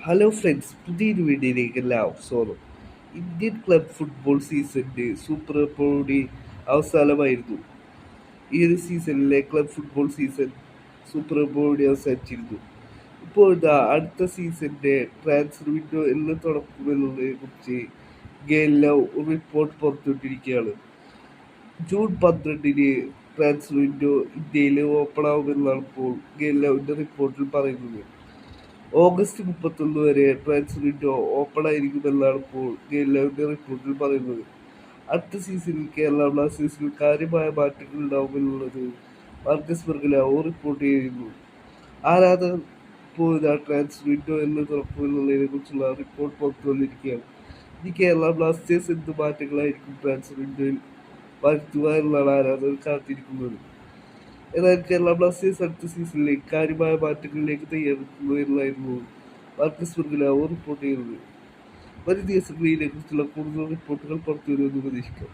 Hello friends, പുതിയൊരു വീഡിയോയിലേക്ക് എല്ലാവർക്കും സ്വാഗതം. ഇന്ത്യൻ ക്ലബ് ഫുട്ബോൾ സീസണിൻ്റെ സൂപ്പർ കൂടി അവസാനമായിരുന്നു. ഈ ഒരു സീസണിലെ ക്ലബ് ഫുട്ബോൾ സീസൺ സൂപ്പർ കൂടി അവസാനിച്ചിരുന്നു. ഇപ്പോൾ ഇതാ അടുത്ത സീസണിൻ്റെ ട്രാൻസ്ഫർ വിൻഡോ എന്ന് തുടങ്ങുമെന്നതിനെ കുറിച്ച് ഗെയിലോ റിപ്പോർട്ട് പുറത്തുവിട്ടിരിക്കുകയാണ്. ജൂൺ 12-ന് ട്രാൻസ്ഫർ വിൻഡോ ഇന്ത്യയിൽ ഓപ്പൺ ആവുമെന്നാണ് ഇപ്പോൾ ഗെയിലോവിൻ്റെ റിപ്പോർട്ടിൽ പറയുന്നത്. ഓഗസ്റ്റ് 31 വരെ ട്രാൻസ്ഫർ വിൻഡോ ഓപ്പൺ ആയിരിക്കുമെന്നാണ് ഇപ്പോൾ ഗെയിലിന്റെ റിപ്പോർട്ടിൽ പറയുന്നത്. അടുത്ത സീസണിൽ കേരള ബ്ലാസ്റ്റേഴ്സിൽ കാര്യമായ മാറ്റങ്ങൾ ഉണ്ടാവുമെന്നുള്ളത് മാർക്കസ് ബെർഗലാവോ റിപ്പോർട്ട് ചെയ്യുന്നു. ആരാധകർ ഇപ്പോൾ ട്രാൻസ്ഫർ വിൻഡോ എന്ന് തുറക്കുമെന്നുള്ളതിനെ കുറിച്ചുള്ള റിപ്പോർട്ട് പുറത്തു വന്നിരിക്കുകയാണ്. ഇനി കേരള ബ്ലാസ്റ്റേഴ്സ് എന്ത് മാറ്റങ്ങളായിരിക്കും ട്രാൻസ്ഫർ വിൻഡോയിൽ വരുത്തുക എന്നാണ് ആരാധകർ കാത്തിരിക്കുന്നത്. എന്നാൽ കേരള ബ്ലാസ്റ്റേഴ്സ് അടുത്ത സീസണിലേക്ക് കാര്യമായ മാറ്റങ്ങളിലേക്ക് തയ്യാറെടുക്കുന്നു എന്നായിരുന്നു മാർക്കസ് ബെർഗലാവോ റിപ്പോർട്ട് ചെയ്യുന്നത്. വരും ദിവസങ്ങളിൽ ഇതിനെക്കുറിച്ചുള്ള കൂടുതൽ റിപ്പോർട്ടുകൾ പുറത്തുവരുമെന്ന് പ്രതീക്ഷിക്കാം.